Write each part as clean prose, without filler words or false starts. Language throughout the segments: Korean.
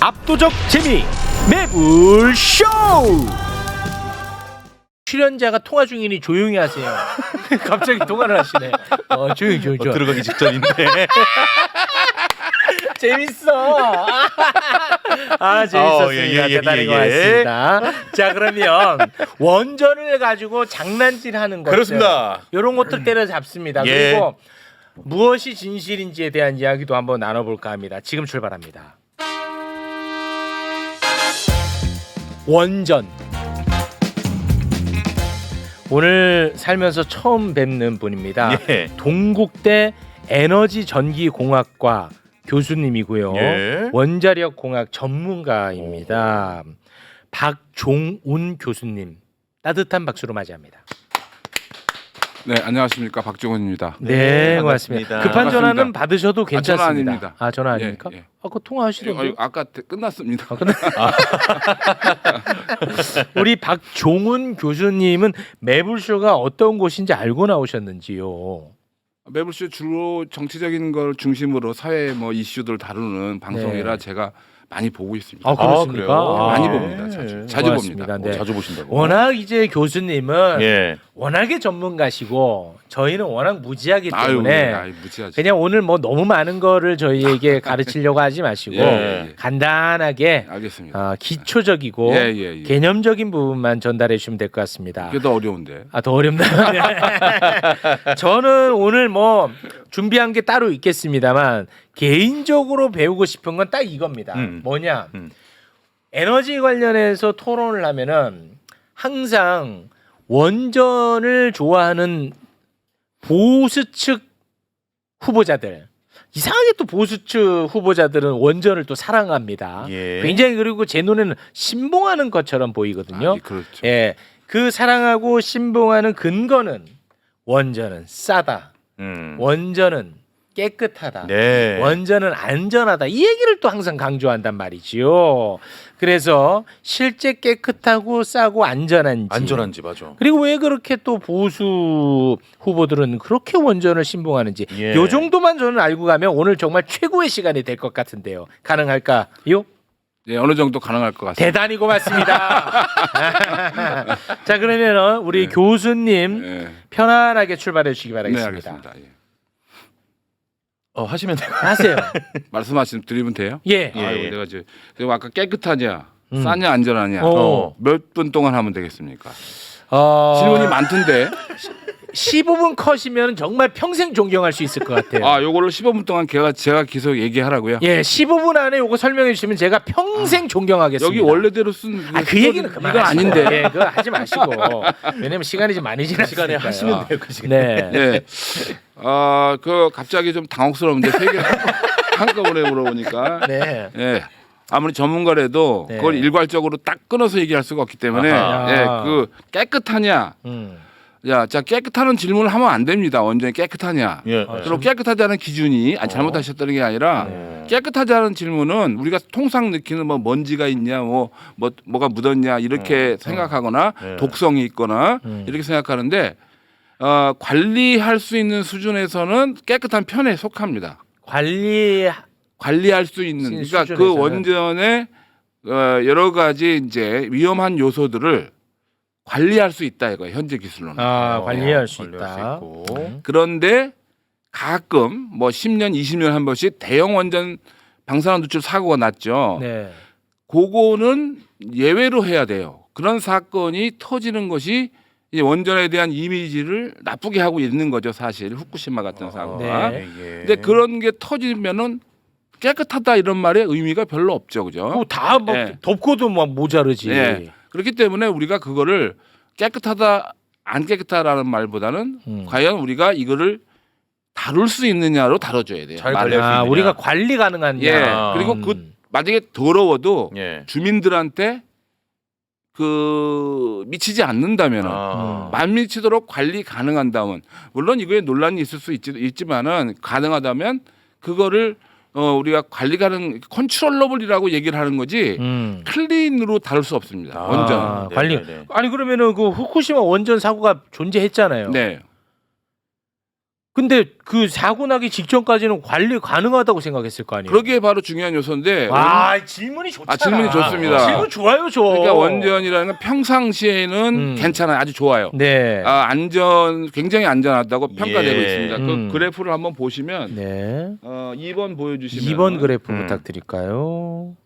압도적 재미 매불쇼. 출연자가 통화 중이니 조용히 하세요. 갑자기 통화를 하시네. 조용히. 들어가기 직전인데. 재밌어. 재밌었습니다. 대단히 고맙습니다. 자, 그러면 원전을 가지고 장난질하는 것들, 그렇습니다. 이런 것들 때려잡습니다. 예. 그리고 무엇이 진실인지에 대한 이야기도 한번 나눠볼까 합니다. 지금 출발합니다. 원전. 오늘 살면서 처음 뵙는 분입니다. 예. 동국대 에너지전기공학과 교수님이고요. 예. 원자력 공학 전문가입니다. 박종운 교수님, 따뜻한 박수로 맞이합니다. 네, 안녕하십니까, 박종훈입니다. 네, 고맙습니다. 반갑습니다. 급한 전화는 반갑습니다. 받으셔도 괜찮습니다. 전화 아닙니다. 전화 아닙니까? 예. 아까 통화하시던데. 아까 끝났습니다. 우리 박종운 교수님은 매불쇼가 어떤 곳인지 알고 나오셨는지요? 매불쇼 주로 정치적인 걸 중심으로 사회 이슈들 다루는 방송이라 네. 제가 많이 보고 있습니다. 그렇습니까? 그래요? 많이 아, 봅니다. 자주 고맙습니다. 봅니다. 네. 자주 보신다고. 워낙 이제 교수님은 예. 워낙에 전문가시고 저희는 워낙 무지하기 때문에 무지하지. 그냥 오늘 너무 많은 거를 저희에게 가르치려고 하지 마시고 예. 간단하게 알겠습니다. 기초적이고 예. 개념적인 부분만 전달해 주시면 될 것 같습니다. 그게 더 어려운데. 더 어렵나요? 네. 저는 오늘 준비한 게 따로 있겠습니다만 개인적으로 배우고 싶은 건 딱 이겁니다. 뭐냐? 에너지 관련해서 토론을 하면은 항상 원전을 좋아하는 보수 측 후보자들, 이상하게 또 보수 측 후보자들은 원전을 또 사랑합니다. 예. 굉장히, 그리고 제 눈에는 신봉하는 것처럼 보이거든요. 그렇죠. 예, 그 사랑하고 신봉하는 근거는 원전은 싸다, 원전은 깨끗하다, 네. 원전은 안전하다, 이 얘기를 또 항상 강조한단 말이지요. 그래서 실제 깨끗하고 싸고 안전한지 맞아. 그리고 왜 그렇게 또 보수 후보들은 그렇게 원전을 신봉하는지 예. 요 정도만 저는 알고 가면 오늘 정말 최고의 시간이 될 것 같은데요. 가능할까요? 네, 어느 정도 가능할 것 같습니다. 대단히 고맙습니다. 자, 그러면 우리 교수님 네. 편안하게 출발해 주시기 네, 바라겠습니다. 알겠습니다. 예. 하시면 돼요. 하세요. 드리면 돼요? 예. 아이고, 내가 그리고 아까 깨끗하냐, 싸냐, 안전하냐, 어. 몇 분 동안 하면 되겠습니까? 질문이 질문이 많던데. 15분 컷이면 정말 평생 존경할 수 있을 것 같아요. 요거를 15분 동안 제가 계속 얘기하라고요? 예, 15분 안에 요거 설명해 주시면 제가 평생 존경하겠습니다. 여기 원래대로 쓴 그 얘기는 그만. 이건 아닌데. 예, 그거 하지 마시고. 왜냐면 시간이 좀 많이 지났으니까요. 시간에 하시면 돼요. 그 시간에. 네. 네. 갑자기 좀 당혹스러운데 세 개 한꺼번에 물어보니까. 네. 예. 아무리 전문가라도 네. 그걸 일괄적으로 딱 끊어서 얘기할 수가 없기 때문에 아하. 그 깨끗하냐? 자, 깨끗하는 질문을 하면 안 됩니다. 완전히 깨끗하냐? 예. 그리고 깨끗하다는 기준이 잘못하셨다는 게 아니라 깨끗하다는 질문은 우리가 통상 느끼는 먼지가 있냐, 뭐가 묻었냐 이렇게 생각하거나 독성이 있거나 이렇게 생각하는데 관리할 수 있는 수준에서는 깨끗한 편에 속합니다. 관리할 수 있는, 그러니까 수준에서는. 그 원전의 여러 가지 이제 위험한 요소들을 관리할 수 있다 이거예요. 현재 기술로는. 관리할 수 관리할 수 있다. 있고. 그런데 가끔 10년, 20년 한 번씩 대형 원전 방사능 누출 사고가 났죠. 네. 그거는 예외로 해야 돼요. 그런 사건이 터지는 것이 이제 원전에 대한 이미지를 나쁘게 하고 있는 거죠, 사실. 후쿠시마 같은 사고가. 네. 근데 그런 게 터지면은 깨끗하다 이런 말에 의미가 별로 없죠, 그죠? 다 예. 덮고도 모자르지. 예. 그렇기 때문에 우리가 그거를 깨끗하다 안 깨끗하다라는 말보다는 과연 우리가 이거를 다룰 수 있느냐로 다뤄줘야 돼요. 잘 말을. 관리할 수 있느냐. 우리가 관리 가능한. 예. 그리고 만약에 더러워도 예. 주민들한테 미치지 않는다면은 안 미치도록 관리 가능한다면, 물론 이거에 논란이 있을 수 있지만은 가능하다면 그거를 우리가 관리 가능 컨트롤러블이라고 얘기를 하는 거지 클린으로 다룰 수 없습니다. 원전. 관리. 네. 아니 그러면은 그 후쿠시마 원전 사고가 존재했잖아요. 네. 근데 그 사고 나기 직전까지는 관리 가능하다고 생각했을 거 아니에요. 그러게 바로 중요한 요소인데. 질문이 좋잖아. 질문이 좋습니다. 질문 좋아요, 그러니까 원전이라는 건 평상시에는 괜찮아요, 아주 좋아요. 네. 굉장히 안전하다고 평가되고 예. 있습니다. 그 그래프를 한번 보시면 네. 2번 보여주시면 2번 그래프 부탁드릴까요?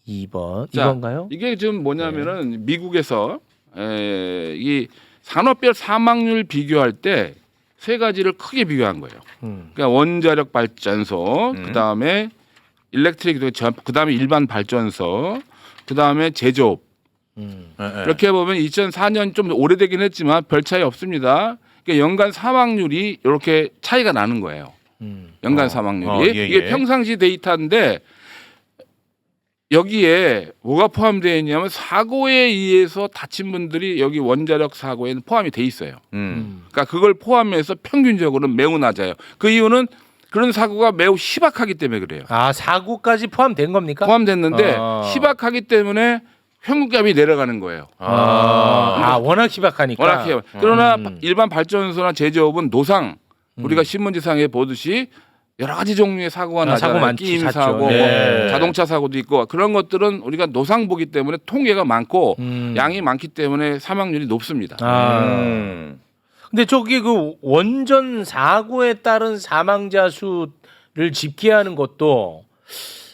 2번. 자, 이건가요? 이게 지금 뭐냐면은 미국에서 이 산업별 사망률 비교할 때 세 가지를 크게 비교한 거예요. 그러니까 원자력 발전소, 그다음에 일렉트릭, 그다음에 일반 발전소, 그다음에 제조업. 이렇게 보면 2004년 좀 오래되긴 했지만 별 차이 없습니다. 그러니까 연간 사망률이 이렇게 차이가 나는 거예요. 연간 사망률이. 예, 이게 예. 평상시 데이터인데 여기에 뭐가 포함되어 있냐면 사고에 의해서 다친 분들이 여기 원자력 사고에는 포함이 돼 있어요. 그러니까 그걸 포함해서 평균적으로는 매우 낮아요. 그 이유는 그런 사고가 매우 희박하기 때문에 그래요. 사고까지 포함된 겁니까? 포함됐는데 희박하기 때문에 평균값이 내려가는 거예요. 워낙 희박하니까. 워낙 해요. 그러나 일반 발전소나 제조업은 노상 우리가 신문지상에 보듯이 여러 가지 종류의 사고가 나잖아요. 사고 많지, 끼임 잦죠. 사고, 네. 뭐 자동차 사고도 있고 그런 것들은 우리가 노상보기 때문에 통계가 많고 양이 많기 때문에 사망률이 높습니다. 근데 저기 그 원전 사고에 따른 사망자 수를 집계하는 것도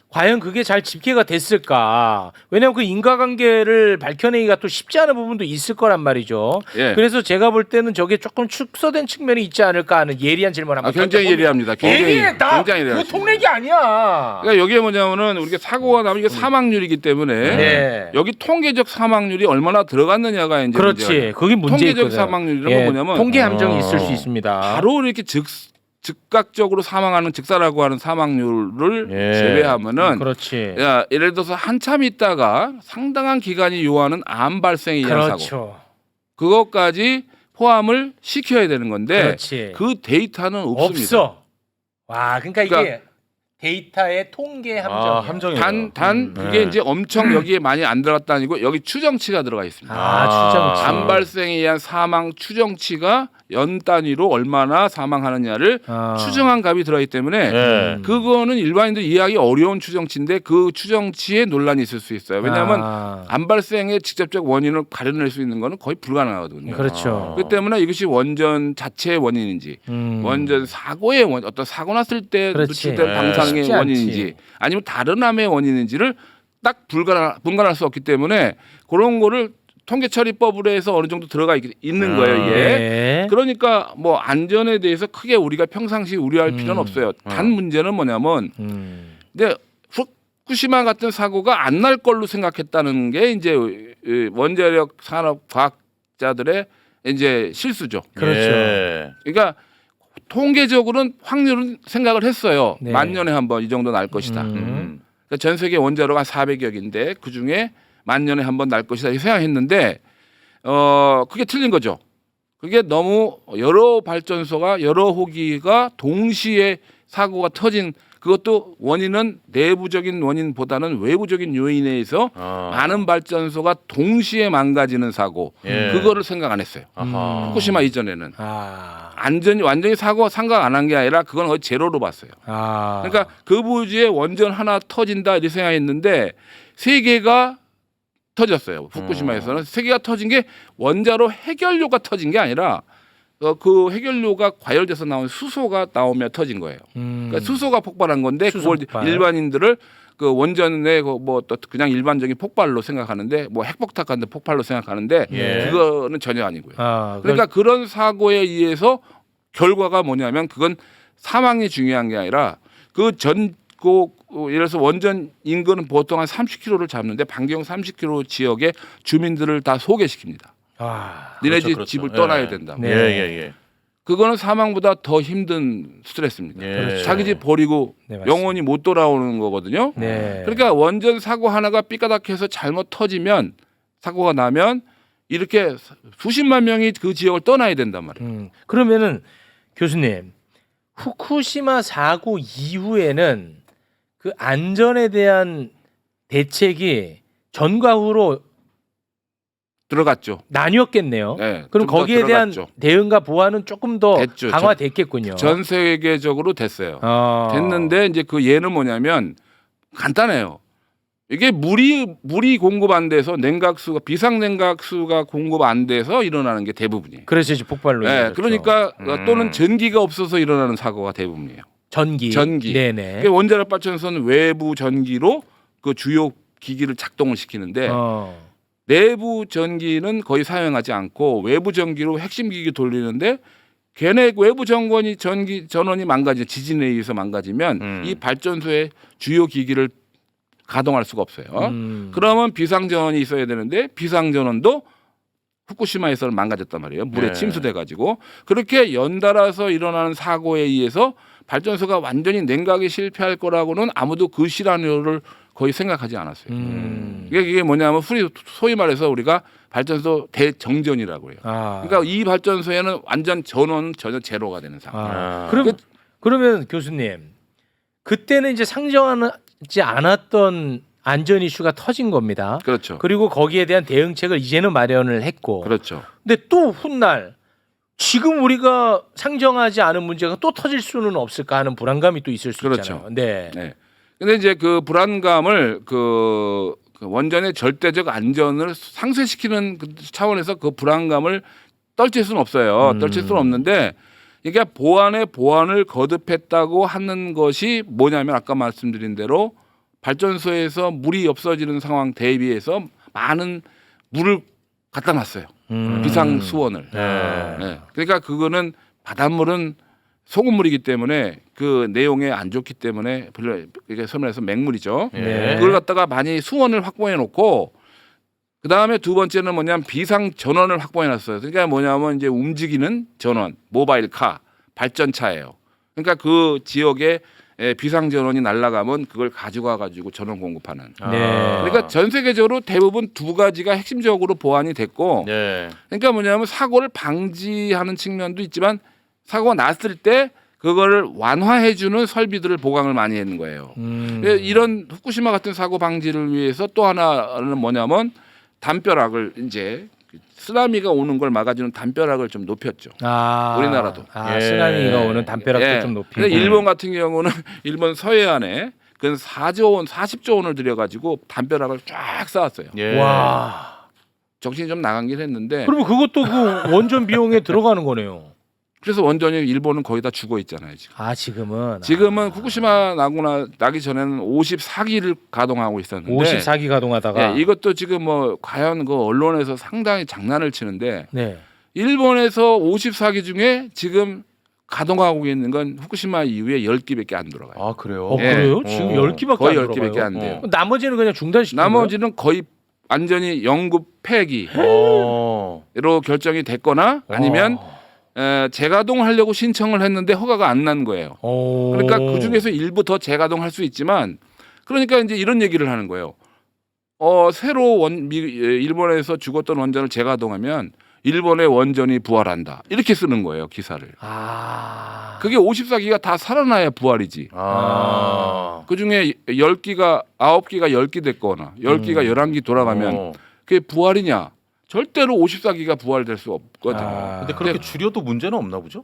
과연 그게 잘 집계가 됐을까? 왜냐하면 그 인과관계를 밝혀내기가 또 쉽지 않은 부분도 있을 거란 말이죠. 예. 그래서 제가 볼 때는 저게 조금 축소된 측면이 있지 않을까 하는 예리한 질문 한번 굉장히 던져봅니다. 예리합니다. 굉장히 그거 예리합니다. 통례기 아니야. 그러니까 여기에 뭐냐면은 우리가 사고가 나면 이게 사망률이기 때문에 네. 여기 통계적 사망률이 얼마나 들어갔느냐가 이제 그렇지. 문제예요. 그게 문제 통계적 있거든. 사망률이란 건 뭐냐면 통계 함정이 있을 수 있습니다. 바로 이렇게 즉각적으로 사망하는 즉사라고 하는 사망률을 제외하면은 그렇지. 예를 들어서 한참 있다가 상당한 기간이 요하는 암 발생에 의한 그렇죠. 사고 그것까지 포함을 시켜야 되는 건데 그렇지. 그 데이터는 없습니다. 없어. 와, 그러니까 이게 그러니까 데이터의 통계 함정이야. 함정이에요. 단 그게 이제 엄청 여기에 많이 안 들어갔다 아니고 여기 추정치가 들어가 있습니다. 추정치. 암 발생에 의한 사망 추정치가 연 단위로 얼마나 사망하느냐를 추정한 값이 들어있기 때문에 그거는 일반인들 이해하기 어려운 추정치인데 그 추정치에 논란이 있을 수 있어요. 왜냐하면 암 발생의 직접적 원인을 가려낼 수 있는 거는 거의 불가능하거든요. 그렇죠. 그렇기 때문에 이것이 원전 자체의 원인인지 원전 사고의 어떤 사고 났을 때 그렇지. 누출된 방사능의 쉽지 원인인지 않지. 아니면 다른 암의 원인인지를 딱 분간할 수 없기 때문에 그런 거를 통계 처리법으로 해서 어느 정도 들어가 있는 거예요, 이게. 네. 그러니까 뭐 안전에 대해서 크게 우리가 평상시 우려할 필요는 없어요. 단 문제는 뭐냐면 근데 후쿠시마 같은 사고가 안 날 걸로 생각했다는 게 이제 원자력 산업 과학자들의 이제 실수죠. 그렇죠. 그러니까 통계적으로는 확률은 생각을 했어요. 네. 만 년에 한 번 이 정도 날 것이다. 그러니까 전 세계 원자로가 400여개인데 그 중에 만 년에 한 번 날 것이다 이렇게 생각했는데 그게 틀린 거죠. 그게 너무 여러 발전소가 여러 호기가 동시에 사고가 터진 그것도 원인은 내부적인 원인보다는 외부적인 요인에 의해서 많은 발전소가 동시에 망가지는 사고 그거를 생각 안 했어요. 후쿠시마 이전에는 완전히 사고 생각 안 한 게 아니라 그건 거의 제로로 봤어요. 그러니까 그 부지에 원전 하나 터진다 이렇게 생각했는데 세 개가 터졌어요. 후쿠시마에서는 세 개가 터진 게 원자로 해결료가 터진 게 아니라 그 해결료가 과열돼서 나온 수소가 나오며 터진 거예요. 그러니까 수소가 폭발한 건데 그걸 폭발. 일반인들을 그 원전의 뭐 또 그냥 일반적인 폭발로 생각하는데 뭐 핵폭탄 폭발로 생각하는데 그거는 전혀 아니고요. 그러니까 그런 사고에 의해서 결과가 뭐냐면 그건 사망이 중요한 게 아니라 예를 들어서 원전 인근은 보통 한 30km를 잡는데 반경 30km 지역의 주민들을 다 소개시킵니다. 니네 그렇죠. 집을 떠나야 된다. 네. 그거는 사망보다 더 힘든 스트레스입니다. 그렇죠. 자기 집 버리고 네, 맞습니다. 영원히 못 돌아오는 거거든요. 네. 그러니까 원전 사고 하나가 삐까닥해서 잘못 터지면 사고가 나면 이렇게 수십만 명이 그 지역을 떠나야 된단 말이에요. 그러면은 교수님 후쿠시마 사고 이후에는 그 안전에 대한 대책이 전과 후로 들어갔죠. 나뉘었겠네요. 네, 그럼 좀더 거기에 대한 들어갔죠. 대응과 보완은 조금 더 됐죠. 강화됐겠군요. 전 세계적으로 됐어요. 어. 됐는데 이제 그 예는 뭐냐면 간단해요. 이게 물이 공급 안 돼서 냉각수가 비상냉각수가 공급 안 돼서 일어나는 게 대부분이에요. 그래서 이제 폭발로 네, 이어졌죠. 그러니까 또는 전기가 없어서 일어나는 사고가 대부분이에요. 전기. 네네. 그러니까 원자력 발전소는 외부 전기로 그 주요 기기를 작동을 시키는데 내부 전기는 거의 사용하지 않고 외부 전기로 핵심 기기 돌리는데 걔네 외부 전원이 망가지 지진에 의해서 망가지면 이 발전소의 주요 기기를 가동할 수가 없어요. 그러면 비상전원이 있어야 되는데 비상전원도 후쿠시마에서는 망가졌단 말이에요. 물에 네. 침수돼 가지고 그렇게 연달아서 일어나는 사고에 의해서 발전소가 완전히 냉각에 실패할 거라고는 아무도 그 시나리오를 거의 생각하지 않았어요. 이게 뭐냐면 소위 말해서 우리가 발전소 대정전이라고 해요. 그러니까 이 발전소에는 완전 전원 전혀 제로가 되는 상황. 그러면 교수님 그때는 이제 상정하지 않았던 안전 이슈가 터진 겁니다. 그렇죠. 그리고 거기에 대한 대응책을 이제는 마련을 했고. 그렇죠. 근데 또 훗날 지금 우리가 상정하지 않은 문제가 또 터질 수는 없을까 하는 불안감이 또 있을 수 그렇죠. 있잖아요. 네. 네. 근데 이제 그 불안감을 그 원전의 절대적 안전을 상쇄시키는 그 차원에서 그 불안감을 떨칠 수는 없어요. 떨칠 수는 없는데 이게 보안을 거듭했다고 하는 것이 뭐냐면 아까 말씀드린 대로 발전소에서 물이 없어지는 상황 대비해서 많은 물을 갖다 놨어요. 비상 수원을. 네. 그러니까 그거는 바닷물은 소금물이기 때문에 그 내용에 안 좋기 때문에 이게 소문에서 맹물이죠. 네. 그걸 갖다가 많이 수원을 확보해 놓고 그 다음에 두 번째는 뭐냐면 비상 전원을 확보해 놨어요. 그러니까 뭐냐면 이제 움직이는 전원, 모바일 카, 발전차예요. 그러니까 그 지역에 비상 전원이 날아가면 그걸 가져가 가지고 전원 공급하는. 네. 그러니까 전 세계적으로 대부분 두 가지가 핵심적으로 보완이 됐고, 네. 그러니까 뭐냐면 사고를 방지하는 측면도 있지만 사고가 났을 때 그거를 완화해주는 설비들을 보강을 많이 했는 거예요. 이런 후쿠시마 같은 사고 방지를 위해서 또 하나는 뭐냐면 담벼락을 이제 쓰나미가 오는 걸 막아주는 담벼락을 좀 높였죠. 우리나라도. 예. 쓰나미가 오는 담벼락도 좀 높이고. 근데 일본 같은 경우는 일본 서해안에 그 40조 원을 들여가지고 담벼락을 쫙 쌓았어요. 예. 와. 정신이 좀 나간긴 했는데. 그러면 그것도 그 원전 비용에 들어가는 거네요. 그래서 원전이 일본은 거의 다 죽어 있잖아요 지금. 지금은 후쿠시마 나기 전에는 54기를 가동하고 있었는데 54기 가동하다가 이것도 지금 뭐 과연 그 언론에서 상당히 장난을 치는데 네. 일본에서 54기 중에 지금 가동하고 있는 건 후쿠시마 이후에 10기밖에 안 돌아가요. 아 그래요? 그래요? 지금 10기밖에 거의 안 10기밖에 들어가요? 안 돼요. 나머지는 그냥 중단시킨 거예요? 나머지는 거의 완전히 영구 폐기로 결정이 됐거나 아니면 재가동하려고 신청을 했는데 허가가 안 난 거예요. 그러니까 그 중에서 일부 더 재가동할 수 있지만 그러니까 이제 이런 얘기를 하는 거예요. 새로 일본에서 죽었던 원전을 재가동하면 일본의 원전이 부활한다. 이렇게 쓰는 거예요 기사를. 그게 54기가 다 살아나야 부활이지. 그 중에 10기가 9기가 10기 됐거나 10기가 11기 돌아가면 그게 부활이냐? 절대로 54기가 부활될 수 없거든요. 근데 그렇게 줄여도 문제는 없나 보죠?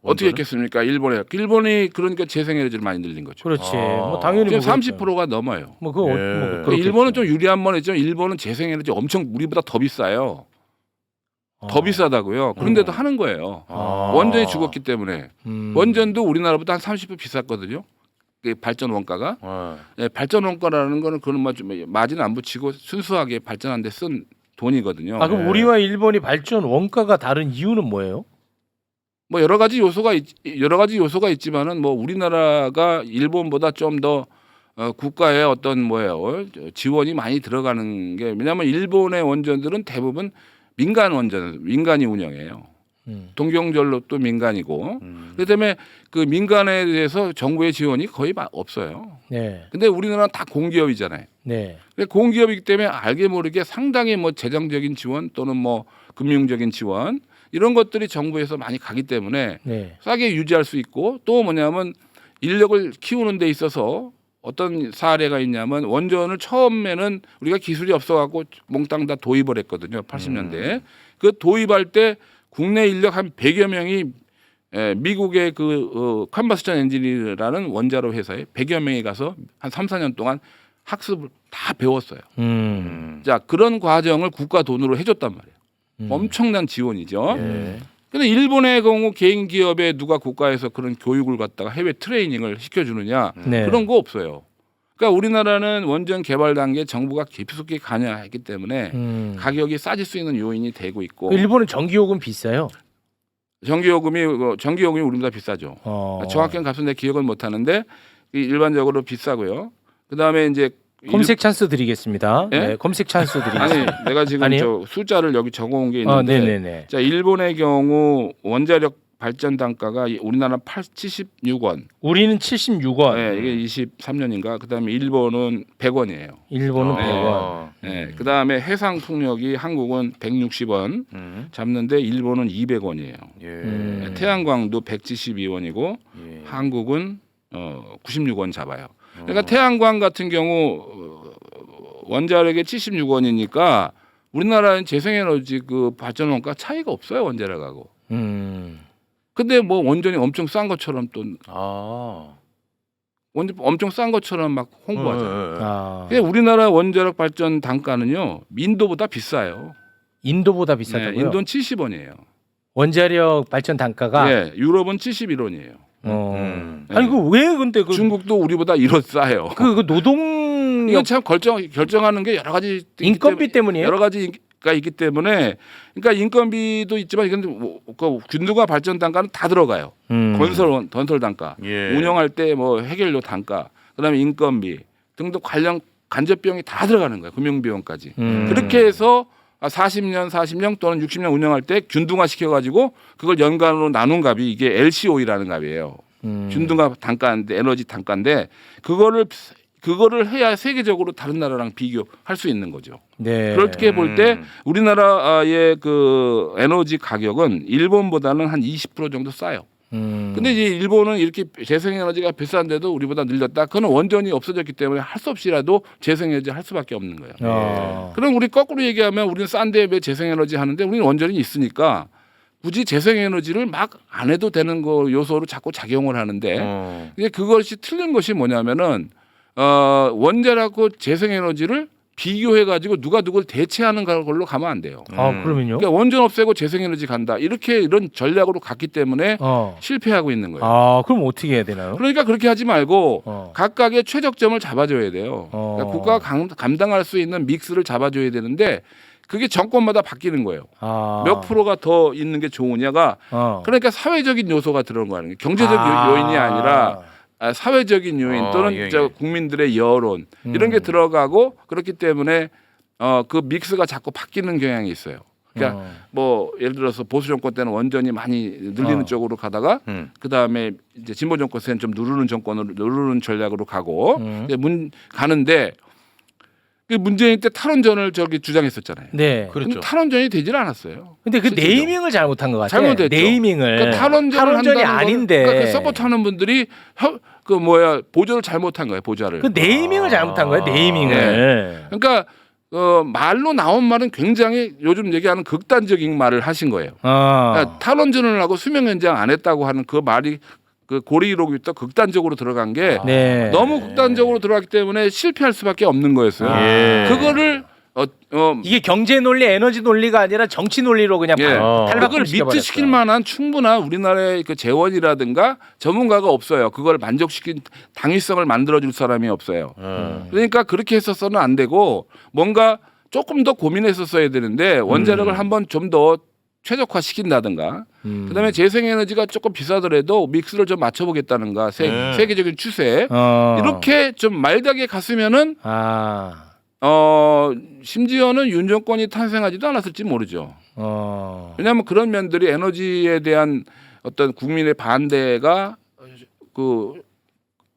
어떻게 했겠습니까? 일본이 그러니까 재생에너지를 많이 늘린 거죠. 그렇지. 뭐 당연히 지금 뭐 30%가 넘어요. 뭐 그거 그 일본은 좀 유리한 건 있지만 일본은 재생에너지 엄청 우리보다 더 비싸요. 더 비싸다고요. 그런데도 하는 거예요. 원전이 죽었기 때문에 원전도 우리나라보다 한 30% 비쌌거든요. 발전 원가가 발전 원가라는 거는 그런 마진 안 붙이고 순수하게 발전한 데 쓴 돈이거든요. 그럼 우리와 일본이 발전 원가가 다른 이유는 뭐예요? 뭐 여러 가지 요소가 있지만은 뭐 우리나라가 일본보다 좀 더 국가의 어떤 지원이 많이 들어가는 게 왜냐하면 일본의 원전들은 대부분 민간이 운영해요. 동경전로 또 민간이고 그렇기 때문에 그 민간에 대해서 정부의 지원이 거의 없어요. 네. 근데 우리나라는 다 공기업이잖아요. 네. 공기업이기 때문에 알게 모르게 상당히 뭐 재정적인 지원 또는 뭐 금융적인 지원 이런 것들이 정부에서 많이 가기 때문에 싸게 유지할 수 있고 또 뭐냐면 인력을 키우는 데 있어서 어떤 사례가 있냐면 원전을 처음에는 우리가 기술이 없어갖고 몽땅 다 도입을 했거든요. 80년대에. 그 도입할 때 국내 인력 한 100여 명이 미국의 그 컨버스천 엔지니어라는 원자로 회사에 100여 명이 가서 한 3, 4년 동안 학습을 다 배웠어요. 자, 그런 과정을 국가 돈으로 해줬단 말이에요. 엄청난 지원이죠. 예. 근데 일본의 경우 개인 기업에 누가 국가에서 그런 교육을 갖다가 해외 트레이닝을 시켜주느냐 네. 그런 거 없어요. 그러니까 우리나라는 원전 개발 단계 정부가 깊숙이 관여했기 때문에 가격이 싸질 수 있는 요인이 되고 있고 일본은 전기요금 비싸요. 전기요금이 우리보다 비싸죠. 정확한 값은 내 기억은 못 하는데 일반적으로 비싸고요. 그다음에 이제 검색 찬스 드리겠습니다. 예? 네, 검색 찬스 드리겠습니다. 아니 내가 지금 아니에요? 저 숫자를 여기 적어온 게 있는데 네네네. 자 일본의 경우 원자력 발전 단가가 우리나라 76원. 우리는 76원. 네, 이게 23년인가. 그다음에 일본은 100원이에요. 일본은 네. 100원. 네, 그다음에 해상 풍력이 한국은 160원 잡는데 일본은 200원이에요. 예. 태양광도 172원이고 예. 한국은 96원 잡아요. 그러니까 태양광 같은 경우 원자력이 76원이니까 우리나라는 재생에너지 그 발전 원가 차이가 없어요 원자력하고. 근데 뭐 원전이 엄청 싼 것처럼 또 아. 원전 엄청 싼 것처럼 막 홍보하잖아요. 예. 아, 근데 우리나라 원자력 발전 단가는요 인도보다 비싸요. 인도보다 네, 비싸다고요? 인도는 70원이에요. 원자력 발전 단가가. 네, 유럽은 71원이에요. 아니 그 왜 근데 그 중국도 우리보다 1원 싸요. 그 노동 이건 참 결정하는 게 여러 가지 있기 인건비 때문이에요? 여러 가지가 있기 때문에 그러니까 인건비도 있지만 이건 그 균등화 발전 단가는 다 들어가요. 건설 단가, 예. 운영할 때 뭐 해결료 단가, 그다음에 인건비 등등 관련 간접 비용이 다 들어가는 거예요. 금융 비용까지. 그렇게 해서 40년 또는 60년 운영할 때 균등화 시켜가지고 그걸 연간으로 나눈 값이 이게 LCOE라는 값이에요. 균등화 단가인데 에너지 단가인데 그거를 해야 세계적으로 다른 나라랑 비교할 수 있는 거죠. 네. 그렇게 볼 때 우리나라의 그 에너지 가격은 일본보다는 한 20% 정도 싸요. 근데 이제 일본은 이렇게 재생에너지가 비싼데도 우리보다 늘렸다. 그건 원전이 없어졌기 때문에 할 수 없이라도 재생에너지 할 수밖에 없는 거예요. 그럼 우리 거꾸로 얘기하면 우리는 싼데 왜 재생에너지 하는데 우리는 원전이 있으니까 굳이 재생에너지를 막 안 해도 되는 거 요소로 자꾸 작용을 하는데 이제 그것이 틀린 것이 뭐냐면은 원자력하고 재생에너지를 비교해 가지고 누가 누굴 대체하는 걸로 가면 안 돼요. 아 그러면요? 그러니까 원전 없애고 재생에너지 간다. 이런 전략으로 갔기 때문에 실패하고 있는 거예요. 아 그럼 어떻게 해야 되나요? 그러니까 그렇게 하지 말고 각각의 최적점을 잡아줘야 돼요. 그러니까 국가가 감당할 수 있는 믹스를 잡아줘야 되는데 그게 정권마다 바뀌는 거예요. 몇 프로가 더 있는 게 좋으냐가 그러니까 사회적인 요소가 들어간 거예요. 경제적 요인이 아니라 사회적인 요인 또는 예, 예. 국민들의 여론 이런 게 들어가고 그렇기 때문에 그 믹스가 자꾸 바뀌는 경향이 있어요. 그러니까 뭐 예를 들어서 보수 정권 때는 원전이 많이 늘리는 쪽으로 가다가 그 다음에 이제 진보 정권 때는 좀 누르는 전략으로 가고 가는데 그 문재인 때 탈원전을 주장했었잖아요. 네. 그렇죠. 탈원전이 되질 않았어요. 근데 그 실제로. 네이밍을 잘못한 것 같아요. 잘못했죠. 네이밍을. 그러니까 탈원전이 탈원전이 아닌데. 그러니까 그 서포트하는 분들이 보조를 잘못한 거예요. 보좌를. 그 네이밍을 잘못한 거예요. 네이밍을. 그러니까 말로 나온 말은 굉장히 요즘 얘기하는 극단적인 말을 하신 거예요. 그러니까 탈원전을 하고 수명 연장 안 했다고 하는 그 말이 그 고리로부터 극단적으로 들어간 게 네. 너무 극단적으로 들어갔기 때문에 실패할 수밖에 없는 거였어요. 그거를 이게 경제 논리, 에너지 논리가 아니라 정치 논리로 그냥 그걸 탈바꿈 밑시킬 만한 충분한 우리나라의 그 재원이라든가 전문가가 없어요. 그걸 만족시킨 당위성을 만들어줄 사람이 없어요. 그러니까 그렇게 했었어는 안 되고 뭔가 조금 더 고민했었어야 되는데 원자력을 한번 좀 더 최적화 시킨다든가 그다음에 재생에너지가 조금 비싸더라도 믹스를 좀 맞춰보겠다는가 세계적인 추세 이렇게 좀 말다게 갔으면은 심지어는 윤 정권이 탄생하지도 않았을지 모르죠. 왜냐하면 그런 면들이 에너지에 대한 어떤 국민의 반대가 그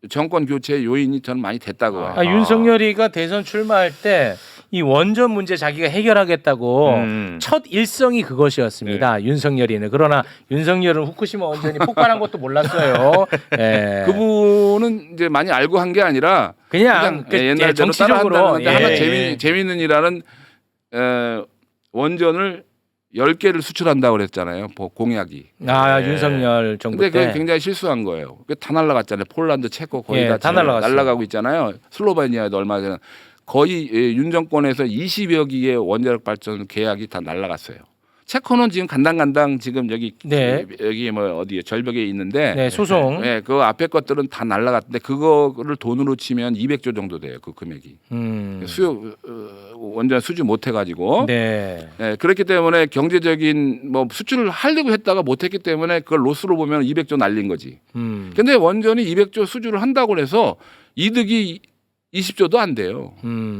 정권 교체 요인이 저는 많이 됐다고 봐요. 윤석열이가 대선 출마할 때 이 원전 문제 자기가 해결하겠다고 음. 첫 일성이 그것이었습니다. 네. 윤석열이는. 그러나 윤석열은 후쿠시마 원전이 폭발한 것도 몰랐어요. 예. 그분은 이제 많이 알고 한 게 아니라 그냥 그 옛날대로 정치적으로 따라한다는 건데 하나 예. 재미있는 일화는 원전을 10개를 수출한다고 그랬잖아요. 공약이. 아 윤석열 정부 근데 그게 때. 굉장히 실수한 거예요. 그게 다 날라갔잖아요. 폴란드, 체코 거의 예, 다 다 날라갔어요. 날라가고 있잖아요. 슬로베니아도 얼마 전에 거의 윤 정권에서 20여 기의 원자력 발전 계약이 다 날라갔어요. 체코는 지금 간당간당 지금 여기 네. 여기 뭐 어디에 절벽에 있는데 네, 소송. 네, 그 앞에 것들은 다 날라갔는데 그거를 돈으로 치면 200조 정도 돼요. 그 금액이. 수요 원전 수주 못 해가지고. 네. 네, 그렇기 때문에 경제적인 뭐 수출을 하려고 했다가 못했기 때문에 그걸 로스로 보면 200조 날린 거지. 근데 원전이 200조 수주를 한다고 해서 이득이 20조도 안 돼요.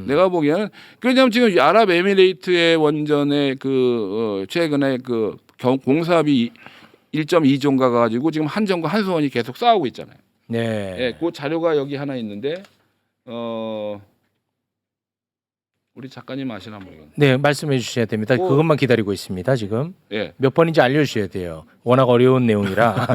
내가 보기에는 왜냐하면 지금 아랍에미레이트의 원전의 그 최근에 그 공사비 1.2조인가 가지고 지금 한전과 한수원이 계속 싸우고 있잖아요. 네. 예, 그 자료가 여기 하나 있는데 우리 작가님 아시나 모르겠네. 네, 말씀해 주셔야 됩니다. 뭐- 그것만 기다리고 있습니다. 지금 예. 몇 번인지 알려주셔야 돼요. 워낙 어려운 내용이라.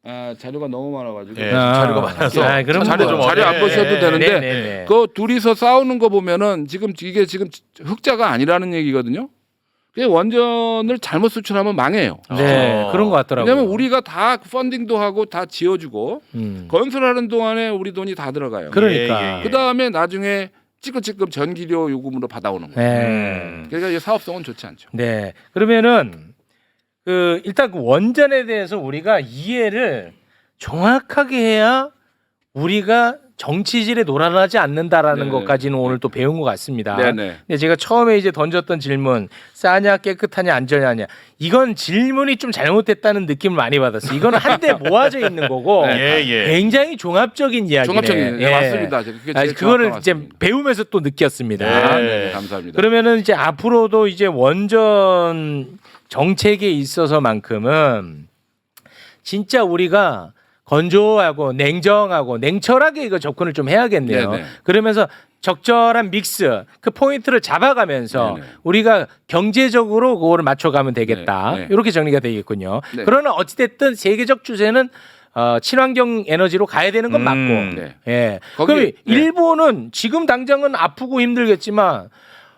아, 자료가 너무 많아가지고. 예, 자료가 많아서 그럼 자료 뭐- 자료 안 보셔도 예, 되는데 네. 그 둘이서 싸우는 거 보면은 지금 이게 지금 흑자가 아니라는 얘기거든요. 그 원전을 잘못 수출하면 망해요. 네, 그런 것 같더라고요. 왜냐면 우리가 다 펀딩도 하고 다 지어주고 건설하는 동안에 우리 돈이 다 들어가요. 그러니까. 예. 그 다음에 나중에 찌끔찌끔 전기료 요금으로 받아오는 거예요. 네. 그러니까 이 사업성은 좋지 않죠. 네. 그러면은 그 일단 그 원전에 대해서 우리가 이해를 정확하게 해야 우리가 정치질에 놀아나지 않는다라는 네. 것까지는 오늘 또 배운 것 같습니다. 네네. 근데 제가 처음에 이제 던졌던 질문 싸냐 깨끗하냐 안전하냐 이건 질문이 좀 잘못됐다는 느낌을 많이 받았어요. 이거는 한데 모아져 있는 거고 예, 예. 굉장히 종합적인 이야기네. 종합적인 네, 맞습니다. 그게 제일 그거를 정확한 이제 맞습니다. 배우면서 또 느꼈습니다. 네, 감사합니다. 그러면은 이제 앞으로도 이제 원전 정책에 있어서만큼은 진짜 우리가 건조하고 냉정하고 냉철하게 이거 접근을 좀 해야겠네요. 네네. 그러면서 적절한 믹스 그 포인트를 잡아가면서 네네. 우리가 경제적으로 그거를 맞춰가면 되겠다. 네, 네. 이렇게 정리가 되겠군요. 네. 그러나 어찌됐든 세계적 추세는 친환경 에너지로 가야 되는 건 맞고, 네. 예. 거기- 그럼 네. 일본은 지금 당장은 아프고 힘들겠지만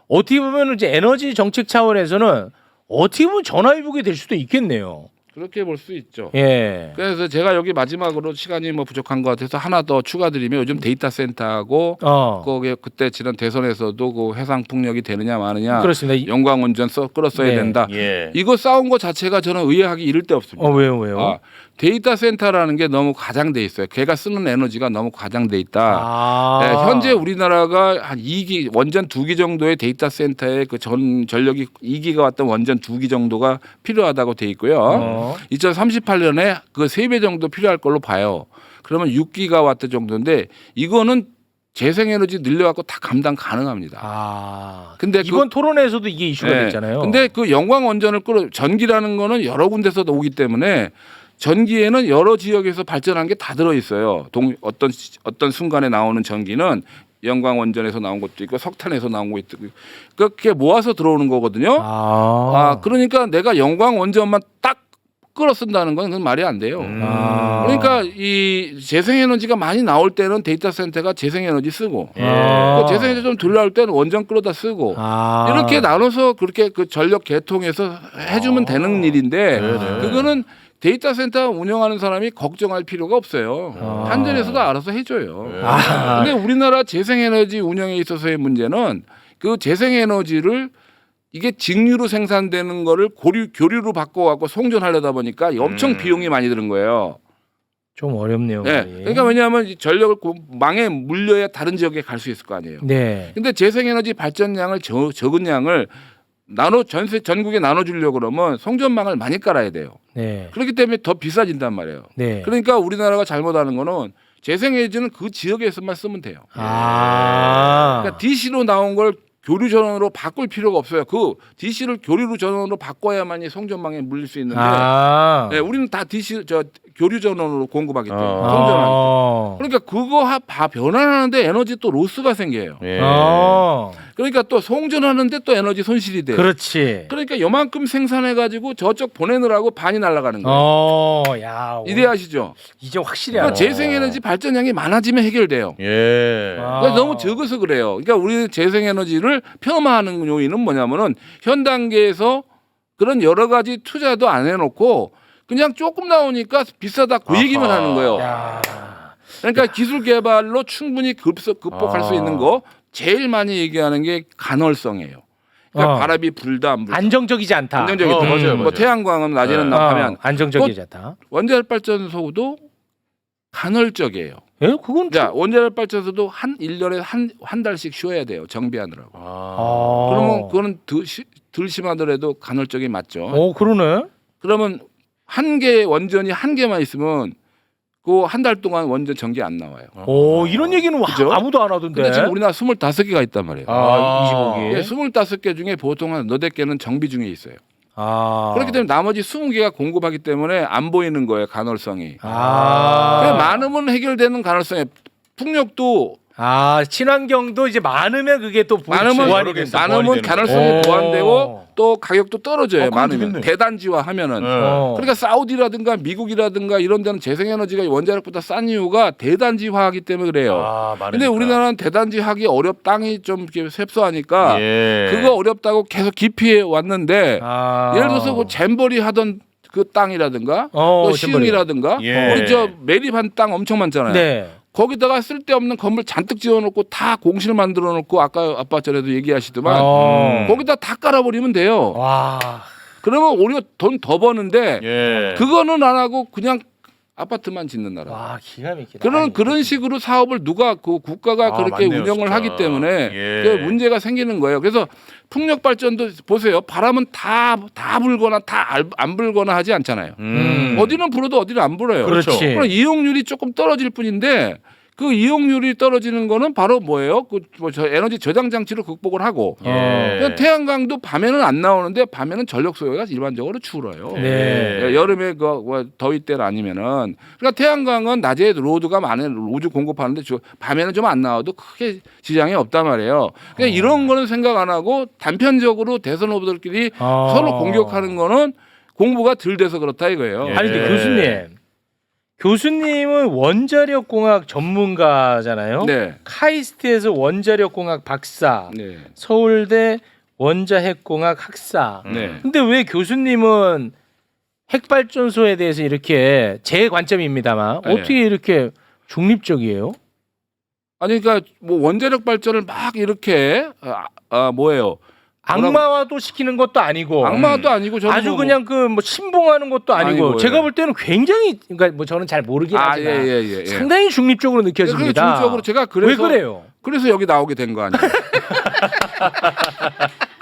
어떻게 보면 이제 에너지 정책 차원에서는 어떻게 보면 전화위복이 될 수도 있겠네요. 그렇게 볼 수 있죠. 예. 그래서 제가 여기 마지막으로 시간이 뭐 부족한 것 같아서 하나 더 추가드리면 요즘 데이터 센터하고 거기 그때 지난 대선에서도 그 해상 풍력이 되느냐 마느냐 그렇습니다. 영광원전 끌었어야 네. 된다. 예. 이거 싸운 거 자체가 저는 의아하기 이를 데 없습니다. 왜요? 아, 데이터 센터라는 게 너무 과장돼 있어요. 걔가 쓰는 에너지가 너무 과장돼 있다. 네, 현재 우리나라가 한 2기 원전 2기 정도의 데이터 센터에 그 전 전력이 2기가 왔던 원전 2기 정도가 필요하다고 돼 있고요. 2038년에 그 3배 정도 필요할 걸로 봐요. 그러면 6기가와트 정도인데 이거는 재생에너지 늘려갖고 다 감당 가능합니다. 근데 이번 토론회에서도 이게 이슈가 됐잖아요. 근데 그 영광 원전을 전기라는 거는 여러 군데서 오기 때문에 전기에는 여러 지역에서 발전한 게 다 들어 있어요. 어떤 순간에 나오는 전기는 영광 원전에서 나온 것도 있고 석탄에서 나온 것도 있고 그렇게 모아서 들어오는 거거든요. 그러니까 내가 영광 원전만 딱 끌어 쓴다는 건 그건 말이 안 돼요. 그러니까 이 재생에너지가 많이 나올 때는 데이터 센터가 재생에너지 쓰고 그 재생에너지 좀 덜 나올 때는 원전 끌어다 쓰고 이렇게 나눠서 그렇게 그 전력 계통해서 해주면 되는 일인데 그거는 데이터 센터 운영하는 사람이 걱정할 필요가 없어요. 한전에서도 알아서 해줘요. 근데 우리나라 재생에너지 운영에 있어서의 문제는 그 재생에너지를 이게 직류로 생산되는 거를 교류로 바꿔갖고 송전하려다 보니까 엄청 비용이 많이 드는 거예요. 좀 어렵네요. 네. 그러니까 왜냐하면 이 전력을 망에 물려야 다른 지역에 갈 수 있을 거 아니에요. 네. 근데 재생에너지 발전량을 적은 양을 전국에 나눠주려고 그러면 송전망을 많이 깔아야 돼요. 네. 그렇기 때문에 더 비싸진단 말이에요. 네. 그러니까 우리나라가 잘못하는 거는 재생에너지는 그 지역에서만 쓰면 돼요. 그러니까 DC로 나온 걸 교류 전원으로 바꿀 필요가 없어요. 그 DC를 교류 전원으로 바꿔야만이 송전망에 물릴 수 있는데 네, 우리는 다 DC 교류 전원으로 공급하기 때문에 송전하기 때문에. 그러니까 그거 변환하는데 에너지 또 로스가 생겨요. 예. 그러니까 또 송전하는데 또 에너지 손실이 돼요. 그렇지. 그러니까 요만큼 생산해 가지고 저쪽 보내느라고 반이 날아가는 거예요. 야, 이해하시죠? 이제 확실히 그러니까 알아. 재생에너지 발전량이 많아지면 해결돼요. 예. 그러니까 너무 적어서 그래요. 그러니까 우리는 재생에너지를 폄하하는 요인은 뭐냐면은 현 단계에서 그런 여러 가지 투자도 안 해놓고 그냥 조금 나오니까 비싸다 그 얘기만 하는 거예요. 야. 그러니까 기술 개발로 충분히 극복할 수 있는 거 제일 많이 얘기하는 게 간헐성이에요. 그러니까 바람이 불다 안 불다. 안정적이지 않다. 안정적이다. 맞아요, 뭐 맞아요. 태양광은 낮에는 나가면 안정적이지 않다. 원자력 발전소도 간헐적이에요. 예, 그건 자, 원자력 발전소도 한 1년에 한 달씩 쉬어야 돼요. 정비하느라고. 아. 그러면 그거는 덜 심하더라도 간헐적이 맞죠. 그러네. 그러면 한 개 원전이 한 개만 있으면 그 한 달 동안 원전 전기 안 나와요. 이런 얘기는 그죠? 아무도 안 하던데. 근데 지금 우리나라 25개가 있단 말이에요. 25개. 예, 25개 중에 보통 한 너댓 개는 정비 중에 있어요. 그렇기 때문에 나머지 20개가 공급하기 때문에 안 보이는 거예요. 간헐성이. 그래서 많으면 해결되는 간헐성이 풍력도 친환경도 이제 많으면 그게 또 보완이 된다. 많으면 간헐성이 보완되고 또 가격도 떨어져요. 그럼 많으면 되겠네. 대단지화 하면은. 그러니까 사우디라든가 미국이라든가 이런 데는 재생에너지가 원자력보다 싼 이유가 대단지화하기 때문에 그래요. 근데 우리나라는 대단지하기 땅이 좀 이렇게 셉소하니까 그거 어렵다고 계속 기피해 왔는데 예를 들어서 그 잼버리 하던 그 땅이라든가 또 시흥이라든가 우리 저 매립한 땅 엄청 많잖아요. 네. 거기다가 쓸데없는 건물 잔뜩 지어놓고 다 공실 만들어놓고 아까 전에도 얘기하시더만 거기다 다 깔아버리면 돼요. 와. 그러면 우리가 돈 더 버는데 예. 그거는 안 하고 그냥 아파트만 짓는 나라. 와, 기가 막히다. 그런 식으로 사업을 누가 그 국가가 그렇게 맞네요, 운영을 진짜. 하기 때문에 예. 그 문제가 생기는 거예요. 그래서 풍력 발전도 보세요. 바람은 다 불거나 다 안 불거나 하지 않잖아요. 어디는 불어도 어디는 안 불어요. 그렇지. 그럼 이용률이 조금 떨어질 뿐인데 그 이용률이 떨어지는 거는 바로 뭐예요? 저 에너지 저장 장치로 극복을 하고 그러니까 태양광도 밤에는 안 나오는데 밤에는 전력 소요가 일반적으로 줄어요. 네. 여름에 더위 때는 아니면은 그러니까 태양광은 낮에 로드가 많은 로드 공급하는데 밤에는 좀 안 나와도 크게 지장이 없단 말이에요. 그러니까 이런 거는 생각 안 하고 단편적으로 대선 후보들끼리 서로 공격하는 거는 공부가 덜 돼서 그렇다 이거예요. 아니 근데 교수님은 원자력 공학 전문가잖아요. 네. 카이스트에서 원자력 공학 박사, 네. 서울대 원자핵공학 학사. 네. 근데 왜 교수님은 핵발전소에 대해서 이렇게 제 관점입니다만 네. 어떻게 이렇게 중립적이에요? 아니 그러니까 뭐 원자력 발전을 막 이렇게 뭐예요? 악마화도 시키는 것도 아니고 악마도 아니고 저는 아주 뭐 그냥 그 뭐 신봉하는 것도 아니고 아니고, 제가 예. 볼 때는 굉장히 그러니까 뭐 저는 잘 모르긴 하지만 예. 상당히 중립적으로 느껴집니다. 그래서 중립적으로 제가 왜 그래요? 그래서 여기 나오게 된 거 아니에요?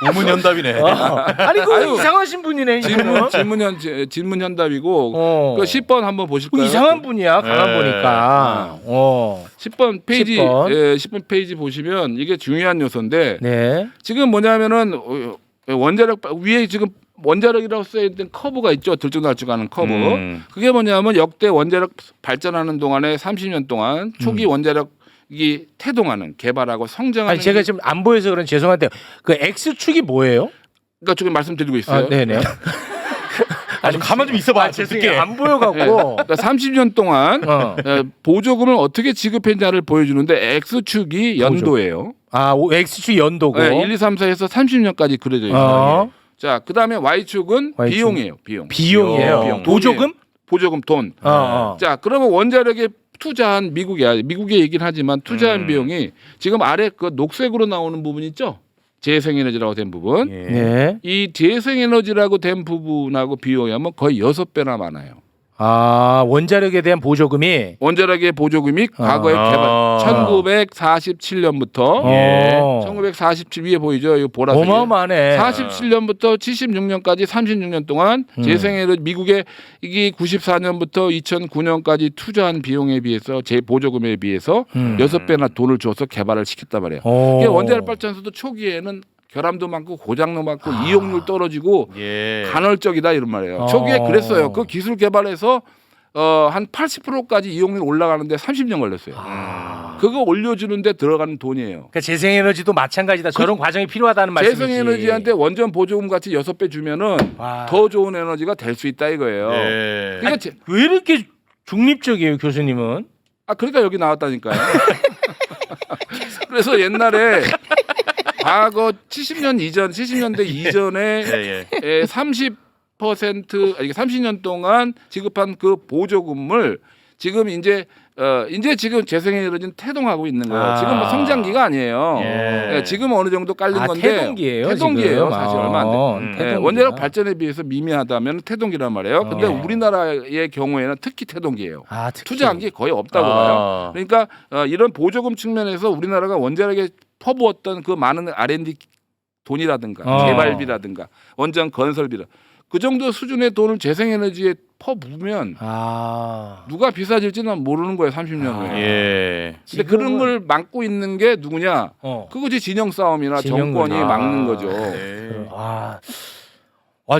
우문현답이네. 아니 그 아유, 이상하신 분이네. 이분은. 질문현답이고 그 10번 한번 보실까요? 이상한 분이야. 가만 네. 보니까. 10번 페이지 10번. 10번 페이지 보시면 이게 중요한 요소인데 네. 지금 뭐냐면은 원자력 위에 지금 원자력이라고 써 있는 커브가 있죠. 들쭉날쭉하는 커브. 그게 뭐냐면 역대 원자력 발전하는 동안에 30년 동안 초기 원자력이 태동하는 개발하고 성장하는 아니 제가 지금 안 보여서 그런 죄송한데 그 X축이 뭐예요? 그러니까 지금 말씀드리고 있어요. 네네. 아니 가만 좀 있어봐. 죄송해요. 안 보여갖고. 그러니까 30년 동안 보조금을 어떻게 지급했냐를 보여주는데 X축이 연도예요. X축 연도고. 네, 1, 2, 3, 4에서 30년까지 그려져 있어요. 자, 그다음에 Y축은 Y축. 비용이에요. 비용이에요. 비용. 보조금? 보조금 돈. 자, 그러면 원자력에 투자한 미국의 얘기는 하지만 투자한 비용이 지금 아래 그 녹색으로 나오는 부분 있죠? 재생에너지라고 된 부분. 네. 이 재생에너지라고 된 부분하고 비용이 하면 거의 6배나 많아요. 아, 원자력에 대한 보조금이 원자력의 보조금이 과거에 아. 개발 1947년부터 예. 1947 위에 보이죠? 이거 보라색. 어마어마하네. 47년부터 76년까지 36년 동안 재생에너지 미국의 이게 94년부터 2009년까지 투자한 비용에 비해서 제 보조금에 비해서 6배나 돈을 줘서 개발을 시켰단 말이에요. 이게 원자력 발전소도 초기에는 결함도 많고 고장도 많고 이용률 떨어지고 예. 간헐적이다 이런 말이에요. 어. 초기에 그랬어요. 그 기술 개발해서 한 80%까지 이용률 올라가는데 30년 걸렸어요. 그거 올려주는데 들어가는 돈이에요. 그러니까 재생에너지도 마찬가지다. 저런 과정이 필요하다는 말씀이지. 재생에너지한테 원전 보조금 같이 6배 주면은 와. 더 좋은 에너지가 될 수 있다 이거예요. 예. 그러니까 왜 이렇게 중립적이에요, 교수님은? 그러니까 여기 나왔다니까요. 그래서 옛날에 과거 70년 이전, 70년대 이전에 예, 30% 아니 30년 동안 지급한 그 보조금을 지금 이제 지금 재생에너지는 태동하고 있는 거예요. 아. 지금 뭐 성장기가 아니에요. 예. 예, 지금 어느 정도 깔린 건데 태동기예요. 태동기예요. 지금. 사실 얼마 안 돼. 예, 태동기구나. 원자력 발전에 비해서 미미하다면 태동기란 말이에요. 근데 어. 우리나라의 경우에는 특히 태동기예요. 특히. 투자한 게 거의 없다고 봐요. 그러니까 이런 보조금 측면에서 우리나라가 원자력에 퍼부었던 그 많은 R&D 돈이라든가 개발비라든가 원전 건설비라 그 정도 수준의 돈을 재생에너지에 퍼부으면 누가 비싸질지는 모르는 거예요. 30년 후에. 예. 근데 그런 걸 막고 있는 게 누구냐? 그거지 진영 싸움이나 진영구나. 정권이 막는 거죠. 예.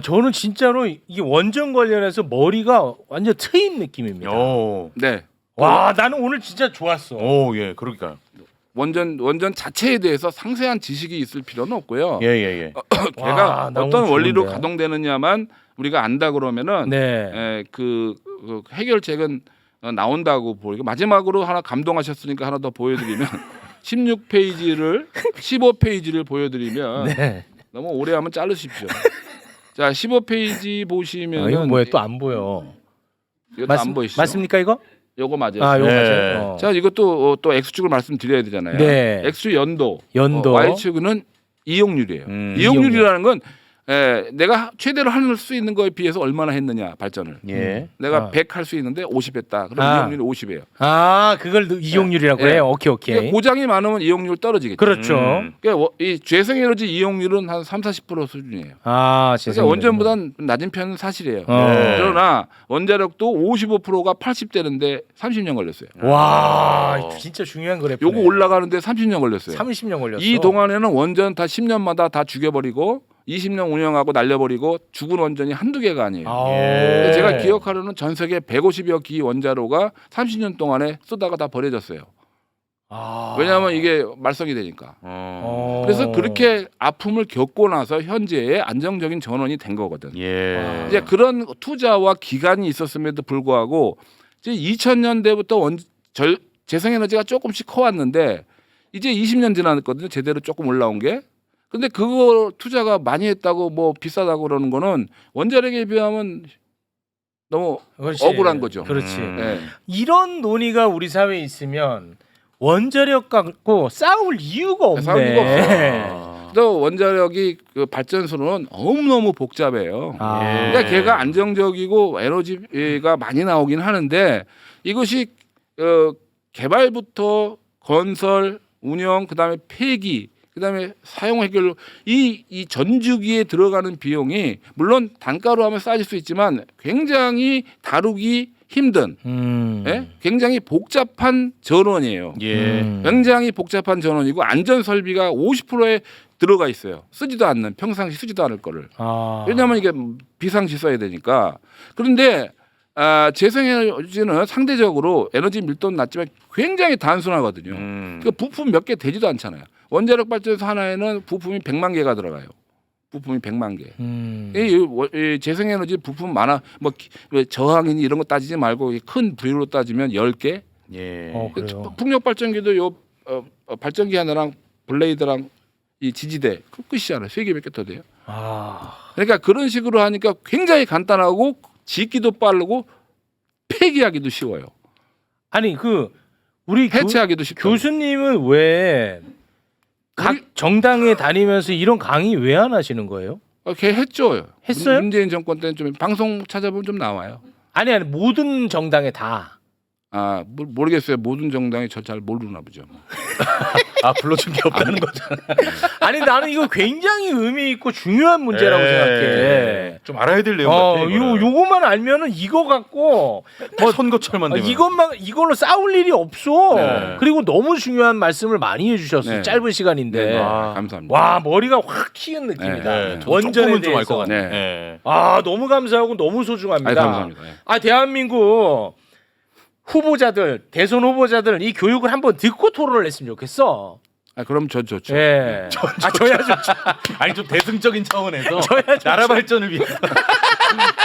저는 진짜로 이게 원전 관련해서 머리가 완전 트인 느낌입니다. 네. 와, 나는 오늘 진짜 좋았어. 오, 예. 그러니까요. 원전 자체에 대해서 상세한 지식이 있을 필요는 없고요. 예. 걔가 나 어떤 오늘 원리로 좋은데. 가동되느냐만 우리가 안다 그러면은 네. 그 해결책은 나온다고 보이고 마지막으로 하나 감동하셨으니까 하나 더 보여드리면 16페이지를 15페이지를 보여드리면 네. 너무 오래 하면 자르십시오. 자 15페이지 보시면 이거 뭐야? 또 안 보여. 이것도 안 보이시죠? 맞습니까 이거? 요거 맞아요. 이거 네. 맞아요. 자 이것도 또 X축을 말씀드려야 되잖아요. 네. X 연도, 연도. Y축은 이용률이에요. 음. 이용률이라는 건 내가 최대로 할 수 있는 거에 비해서 얼마나 했느냐 발전을. 예. 내가 100 할 수 있는데 50 했다. 그럼 이용률이 50이에요. 그걸 이용률이라고 해요. 오케이. 그러니까 고장이 많으면 이용률 떨어지겠죠. 그렇죠. 그러니까 이 재생에너지 이용률은 한 3-40% 수준이에요. 그러니까 원전보다는 낮은 편은 사실이에요. 그러나 원자력도 55%가 80대는데 30년 걸렸어요. 와, 진짜 중요한 그래프. 요거 올라가는데 30년 걸렸어요. 30년 걸렸어. 이 동안에는 원전 다 10년마다 다 죽여버리고 20년 운영하고 날려버리고 죽은 원전이 한두 개가 아니에요. 예. 제가 기억하로는 전 세계 150여 기 원자로가 30년 동안에 쓰다가 다 버려졌어요. 왜냐하면 이게 말썽이 되니까. 그래서 그렇게 아픔을 겪고 나서 현재의 안정적인 전원이 된 거거든. 예. 이제 그런 투자와 기간이 있었음에도 불구하고 이제 2000년대부터 재생에너지가 조금씩 커왔는데 이제 20년 지났거든요. 제대로 조금 올라온 게. 근데 그거 투자가 많이 했다고 뭐 비싸다고 그러는 거는 원자력에 비하면 너무 그렇지. 억울한 거죠. 그렇지. 네. 이런 논의가 우리 사회에 있으면 원자력 갖고 싸울 이유가 없네. 싸울 이유가 없어요. 또 원자력이 그 발전소는 너무너무 복잡해요. 그러니까 걔가 안정적이고 에너지가 많이 나오긴 하는데 이것이 개발부터 건설, 운영, 그다음에 폐기, 그다음에 사용 해결로 이 전주기에 들어가는 비용이 물론 단가로 하면 싸질 수 있지만 굉장히 다루기 힘든 굉장히 복잡한 전원이에요. 예. 굉장히 복잡한 전원이고 안전 설비가 50%에 들어가 있어요. 쓰지도 않는 평상시 쓰지도 않을 거를. 왜냐하면 이게 비상시 써야 되니까. 그런데 재생에너지는 상대적으로 에너지 밀도는 낮지만 굉장히 단순하거든요. 그러니까 부품 몇 개 되지도 않잖아요. 원자력 발전소 하나에는 부품이 100만 개가 들어가요. 부품이 100만 개. 이 재생에너지 부품 많아. 뭐 저항이니 이런 거 따지지 말고 큰 부위로 따지면 10개. 예. 그래요. 풍력 발전기도 요 발전기 하나랑 블레이드랑 이 지지대 그 끝이잖아요. 3개 몇 개 더 돼요. 그러니까 그런 식으로 하니까 굉장히 간단하고 짓기도 빠르고 폐기하기도 쉬워요. 아니 우리 해체하기도 쉽다. 교수님은 왜 각 정당에 다니면서 이런 강의 왜 안 하시는 거예요? 걔 했죠. 했어요? 문재인 정권 때는 좀 방송 찾아보면 좀 나와요. 아니 모든 정당에 다. 아 모르겠어요. 모든 정당이 저 잘 모르나 보죠. 아 불러준 게 없다는 거잖아. 아니 나는 이거 굉장히 의미 있고 중요한 문제라고 생각해. 좀 알아야 될 내용 같아. 요거만 알면은 이거 갖고 뭐 선거철만 되면. 이걸로 싸울 일이 없어. 네. 그리고 너무 중요한 말씀을 많이 해주셨어요. 네. 짧은 시간인데. 네, 아. 감사합니다. 와 머리가 확 튀는 느낌이다. 네, 원전에 조금은 좀 알 대해서. 것 같네. 네. 네. 아 너무 감사하고 너무 소중합니다. 아이, 감사합니다. 네. 아 대한민국 후보자들 대선 후보자들 이 교육을 한번 듣고 토론을 했으면 좋겠어. 아 그럼 저 좋죠. 예. 저야 좋죠. 아니 좀 대승적인 차원에서 저야 좋죠. 나라 발전을 위해서.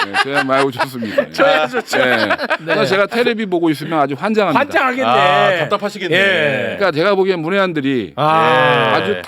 네, 제가 말고 좋습니다. 저야 좋죠. 네. 그래서 제가 테레비 보고 있으면 아주 환장합니다. 환장하겠네. 아, 답답하시겠네. 예. 그러니까 제가 보기엔 문외한들이 아, 아주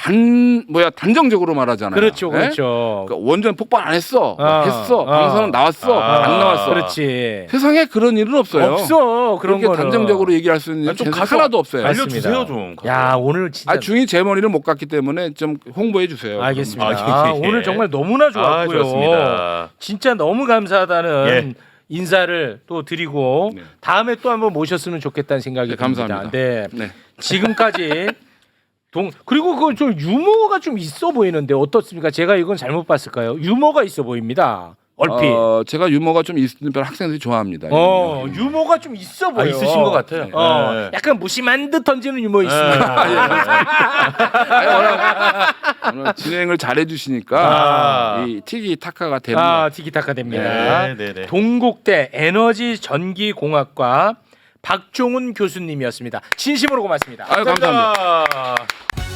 단정적으로 말하잖아요. 그렇죠, 네? 그렇죠. 그러니까 원전 폭발 안 했어, 했어, 아. 방사능 나왔어, 안 나왔어. 그렇지. 세상에 그런 일은 없어요. 없어 그런 그렇게 거는. 단정적으로 얘기할 수 있는 좀 좀 가서 하나도 없어요. 맞습니다. 알려주세요 좀. 야 오늘 진짜. 아 중이 제 머리를 못 갔기 때문에 좀 홍보해 주세요. 알겠습니다. 아, 예, 예. 오늘 정말 너무나 좋았고요. 좋았습니다. 진짜 너무 감사하다는 예. 인사를 또 드리고 네. 다음에 또 한번 모셨으면 좋겠다는 생각이 네, 듭니다. 감사합니다. 네. 네. 지금까지 그리고 그건 좀 유머가 좀 있어 보이는데 어떻습니까? 제가 이건 잘못 봤을까요? 유머가 있어 보입니다. 얼핏. 제가 유머가 좀 있는 편 학생들이 좋아합니다. 유머가 좀 있어 보여. 있으신 것 같아요. 네. 약간 무심한 듯 던지는 유머 있습니다. 오늘 진행을 잘해 주시니까 아. 이 티기 타카가 되는 것 티키타카 됩니다. 네, 네, 네. 동국대 에너지 전기공학과 박종훈 교수님이었습니다. 진심으로 고맙습니다. 아유, 감사합니다. 감사합니다.